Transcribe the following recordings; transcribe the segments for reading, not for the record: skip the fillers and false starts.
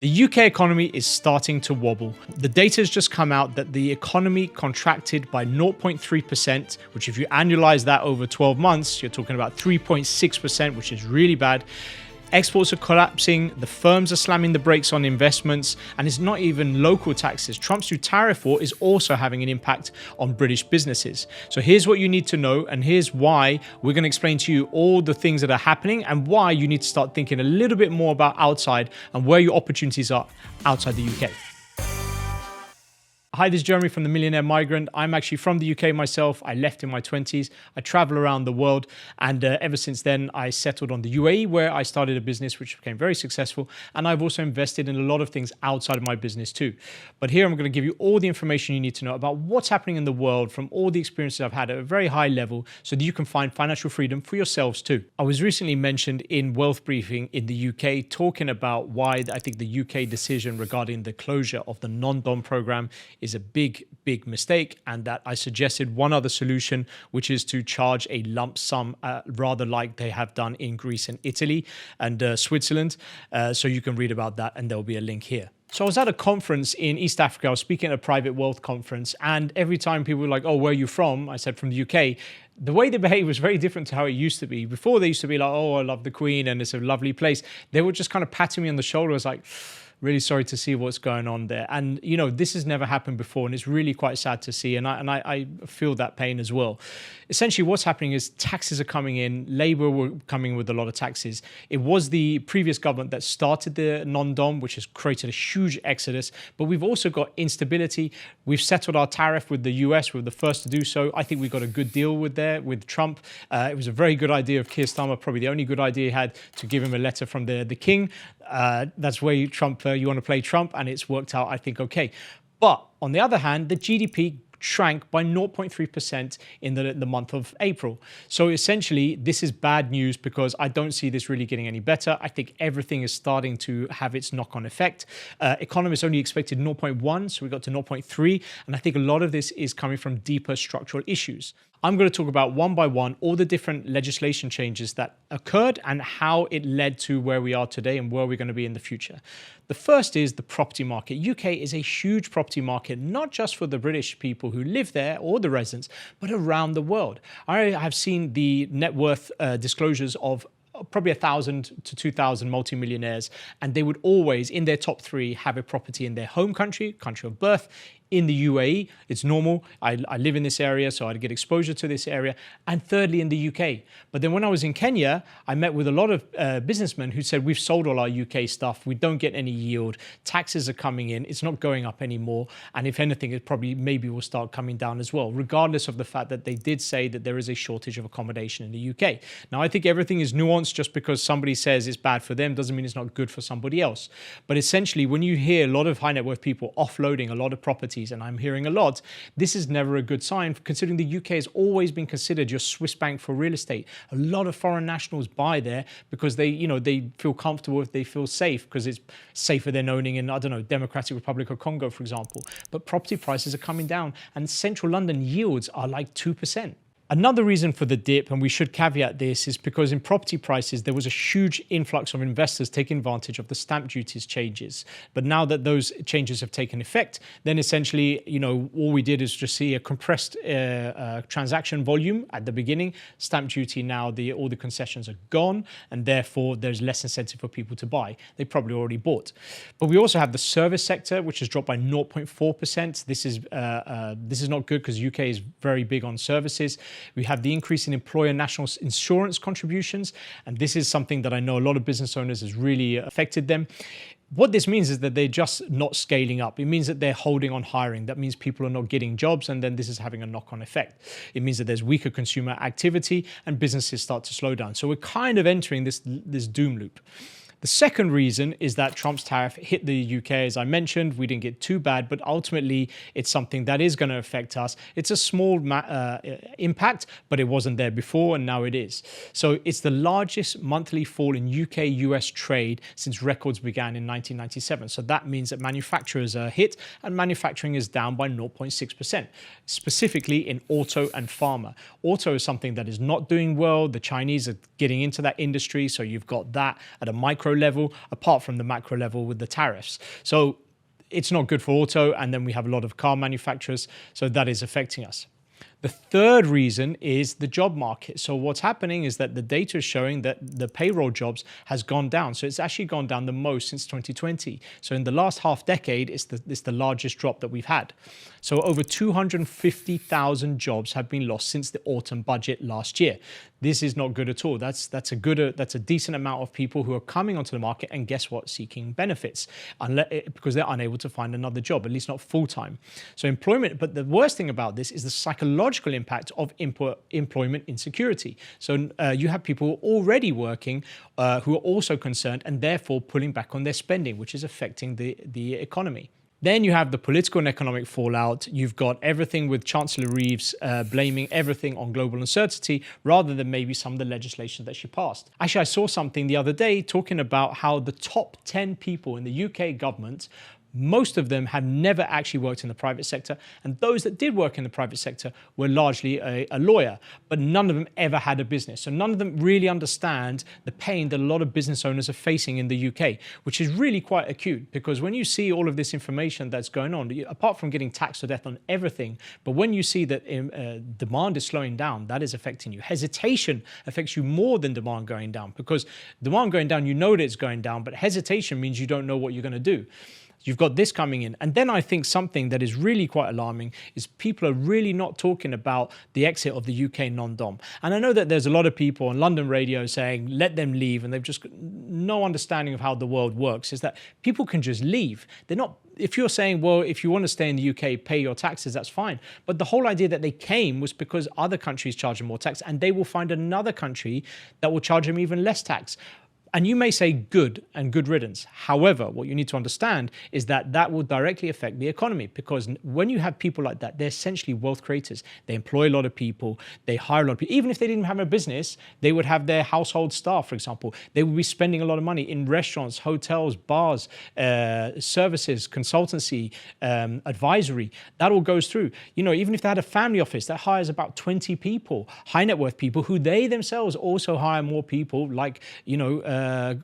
The UK economy is starting to wobble. The data has just come out that the economy contracted by 0.3%, which if you annualize that over 12 months, you're talking about 3.6%, which is really bad. Exports are collapsing, the firms are slamming the brakes on investments, and it's not even local taxes. Trump's new tariff war is also having an impact on British businesses. So here's what you need to know, and here's why we're going to explain to you all the things that are happening and why you need to start thinking a little bit more about outside and where your opportunities are outside the UK. Hi, this is Jeremy from the Millionaire Migrant. I'm actually from the UK myself. I left in my 20s. I travel around the world, and ever since then, I settled on the UAE, where I started a business which became very successful. And I've also invested in a lot of things outside of my business too. But here I'm going to give you all the information you need to know about what's happening in the world from all the experiences I've had at a very high level so that you can find financial freedom for yourselves too. I was recently mentioned in Wealth Briefing in the UK talking about why I think the UK decision regarding the closure of the non-dom program is a big mistake, and that I suggested one other solution, which is to charge a lump sum, rather like they have done in Greece and Italy and Switzerland. So you can read about that, and there'll be a link here. So I was at a conference in East Africa. I was speaking at a private wealth conference, and every time people were like, "Oh, where are you from?" I said, "From the UK." The way they behave was very different to how it used to be. Before, they used to be like, "Oh, I love the Queen and it's a lovely place." They were just kind of patting me on the shoulder. I was like, really sorry to see what's going on there. And, you know, this has never happened before, and it's really quite sad to see. And I feel that pain as well. Essentially, what's happening is taxes are coming in. Labour were coming with a lot of taxes. It was the previous government that started the non-dom, which has created a huge exodus. But we've also got instability. We've settled our tariff with the US. We're the first to do so. I think we got a good deal with Trump. It was a very good idea of Keir Starmer, probably the only good idea he had, to give him a letter from the king. That's where you want to play Trump, and it's worked out, I think, okay. But on the other hand, the GDP shrank by 0.3% in the month of April. So essentially, this is bad news because I don't see this really getting any better. I think everything is starting to have its knock-on effect. Economists only expected 0.1, so we got to 0.3, and I think a lot of this is coming from deeper structural issues. I'm going to talk about one by one all the different legislation changes that occurred and how it led to where we are today and where we're going to be in the future. The first is the property market. UK is a huge property market, not just for the British people who live there or the residents, but around the world. I have seen the net worth disclosures of probably 1,000 to 2,000 multimillionaires, and they would always, in their top three, have a property in their home country of birth. In the UAE, it's normal. I live in this area, so I'd get exposure to this area. And thirdly, in the UK. But then when I was in Kenya, I met with a lot of businessmen who said, we've sold all our UK stuff. We don't get any yield. Taxes are coming in. It's not going up anymore. And if anything, it probably maybe will start coming down as well, regardless of the fact that they did say that there is a shortage of accommodation in the UK. Now, I think everything is nuanced. Just because somebody says it's bad for them doesn't mean it's not good for somebody else. But essentially, when you hear a lot of high net worth people offloading a lot of property, and I'm hearing a lot, this is never a good sign, considering the UK has always been considered your Swiss bank for real estate. A lot of foreign nationals buy there because they feel comfortable, if they feel safe, because it's safer than owning in, I don't know, Democratic Republic of Congo, for example. But property prices are coming down, and central London yields are like 2%. Another reason for the dip, and we should caveat this, is because in property prices, there was a huge influx of investors taking advantage of the stamp duties changes. But now that those changes have taken effect, then essentially, all we did is just see a compressed transaction volume at the beginning. Stamp duty now, all the concessions are gone, and therefore there's less incentive for people to buy. They probably already bought. But we also have the service sector, which has dropped by 0.4%. This is not good because UK is very big on services. We have the increase in employer national insurance contributions, and this is something that I know a lot of business owners has really affected them. What this means is that they're just not scaling up. It means that they're holding on hiring. That means people are not getting jobs, and then this is having a knock-on effect. It means that there's weaker consumer activity and businesses start to slow down. So we're kind of entering this doom loop. The second reason is that Trump's tariff hit the UK, as I mentioned. We didn't get too bad, but ultimately it's something that is going to affect us. It's a small impact, but it wasn't there before, and now it is. So it's the largest monthly fall in UK-US trade since records began in 1997. So that means that manufacturers are hit, and manufacturing is down by 0.6%, specifically in auto and pharma. Auto is something that is not doing well. The Chinese are getting into that industry, so you've got that at a micro micro level, apart from the macro level with the tariffs. So it's not good for auto. And then we have a lot of car manufacturers. So that is affecting us. The third reason is the job market. So what's happening is that the data is showing that the payroll jobs has gone down. So it's actually gone down the most since 2020. So in the last half decade, it's the largest drop that we've had. So over 250,000 jobs have been lost since the autumn budget last year. This is not good at all. That's a decent amount of people who are coming onto the market and guess what, seeking benefits, because they're unable to find another job, at least not full time. So employment. But the worst thing about this is the psychological impact of employment insecurity. So you have people already working who are also concerned and therefore pulling back on their spending, which is affecting the economy. Then you have the political and economic fallout. You've got everything with Chancellor Reeves blaming everything on global uncertainty rather than maybe some of the legislation that she passed. Actually, I saw something the other day talking about how the top 10 people in the UK government, most of them have never actually worked in the private sector. And those that did work in the private sector were largely a lawyer, but none of them ever had a business. So none of them really understand the pain that a lot of business owners are facing in the UK, which is really quite acute, because when you see all of this information that's going on, apart from getting taxed to death on everything, but when you see that demand is slowing down, that is affecting you. Hesitation affects you more than demand going down, because demand going down, you know that it's going down, but hesitation means you don't know what you're going to do. You've got this coming in. And then I think something that is really quite alarming is people are really not talking about the exit of the UK non-dom. And I know that there's a lot of people on London radio saying, let them leave. And they've just got no understanding of how the world works, is that people can just leave. They're not, if you're saying, well, if you want to stay in the UK, pay your taxes, that's fine. But the whole idea that they came was because other countries charge them more tax, and they will find another country that will charge them even less tax. And you may say good and good riddance. However, what you need to understand is that that will directly affect the economy, because when you have people like that, they're essentially wealth creators. They employ a lot of people. They hire a lot of people. Even if they didn't have a business, they would have their household staff, for example. They would be spending a lot of money in restaurants, hotels, bars, services, consultancy, advisory. That all goes through. You know, even if they had a family office that hires about 20 people, high net worth people, who they themselves also hire more people, like, you know,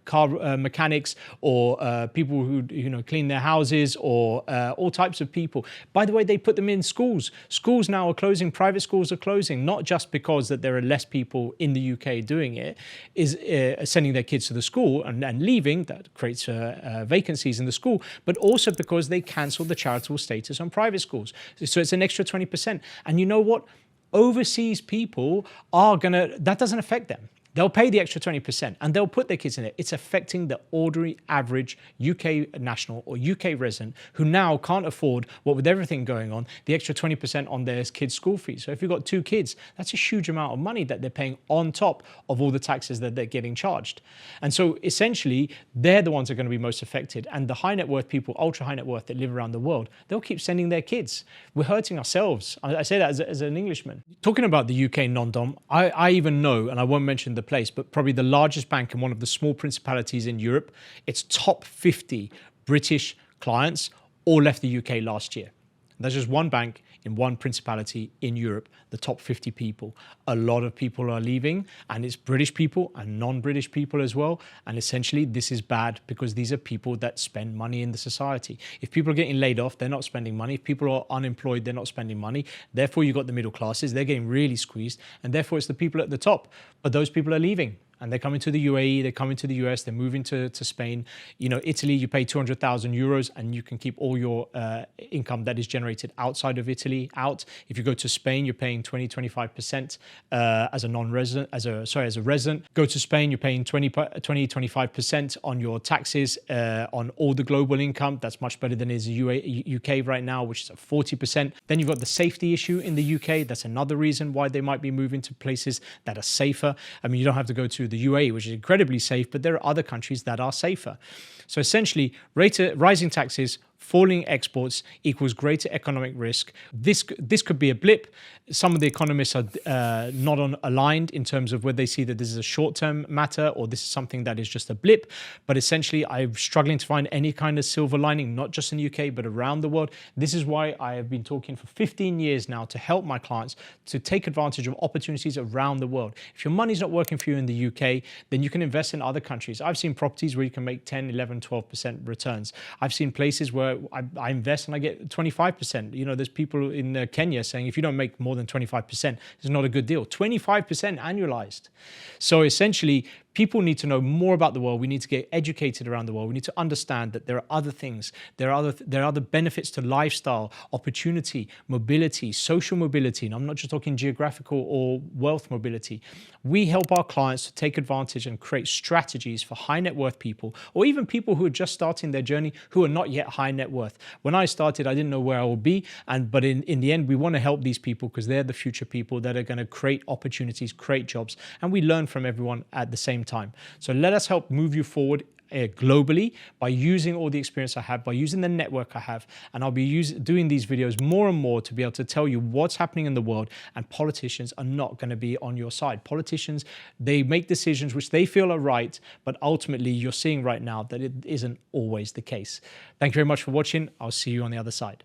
car mechanics, or people who, you know, clean their houses, or all types of people. By the way, they put them in schools. Schools now are closing. Private schools are closing, not just because that there are less people in the UK doing it, is sending their kids to the school and leaving. That creates vacancies in the school, but also because they cancel the charitable status on private schools. So it's an extra 20%. And you know what? Overseas people are that doesn't affect them. They'll pay the extra 20% and they'll put their kids in it. It's affecting the ordinary, average UK national or UK resident who now can't afford, what with everything going on, the extra 20% on their kids' school fees. So if you've got 2 kids, that's a huge amount of money that they're paying on top of all the taxes that they're getting charged. And so essentially, they're the ones that are going to be most affected. And the high net worth people, ultra high net worth that live around the world, they'll keep sending their kids. We're hurting ourselves. I say that as an Englishman. Talking about the UK non-dom, I even know, and I won't mention the place, but probably the largest bank in one of the small principalities in Europe, its top 50 British clients all left the UK last year. That's just one bank in one principality in Europe, the top 50 people. A lot of people are leaving, and it's British people and non-British people as well. And essentially, this is bad because these are people that spend money in the society. If people are getting laid off, they're not spending money. If people are unemployed, they're not spending money. Therefore, you've got the middle classes. They're getting really squeezed. And therefore, it's the people at the top. But those people are leaving. And they're coming to the UAE, they're coming to the US, they're moving to Spain. You know, Italy, you pay 200,000 euros and you can keep all your income that is generated outside of Italy out. If you go to Spain, you're paying 25% as a non-resident, as a resident. Go to Spain, you're paying 25% on your taxes on all the global income. That's much better than is UK right now, which is at 40%. Then you've got the safety issue in the UK. That's another reason why they might be moving to places that are safer. I mean, you don't have to go to the UAE, which is incredibly safe, but there are other countries that are safer. So essentially, rising taxes, falling exports equals greater economic risk. This could be a blip. Some of the economists are not aligned in terms of whether they see that this is a short-term matter or this is something that is just a blip. But essentially, I'm struggling to find any kind of silver lining, not just in the UK, but around the world. This is why I have been talking for 15 years now to help my clients to take advantage of opportunities around the world. If your money's not working for you in the UK, then you can invest in other countries. I've seen properties where you can make 10, 11, 12% returns. I've seen places where I invest and I get 25%. You know, there's people in Kenya saying if you don't make more than 25%, it's not a good deal. 25% annualized. So essentially, people need to know more about the world. We need to get educated around the world. We need to understand that there are other things. There are other benefits to lifestyle, opportunity, mobility, social mobility. And I'm not just talking geographical or wealth mobility. We help our clients to take advantage and create strategies for high net worth people, or even people who are just starting their journey who are not yet high net worth. When I started, I didn't know where I would be. But in the end, we want to help these people because they're the future people that are going to create opportunities, create jobs. And we learn from everyone at the same time. So let us help move you forward globally by using all the experience I have, by using the network I have. And I'll be doing these videos more and more to be able to tell you what's happening in the world. And politicians are not going to be on your side. Politicians, they make decisions which they feel are right, but ultimately you're seeing right now that it isn't always the case. Thank you very much for watching. I'll see you on the other side.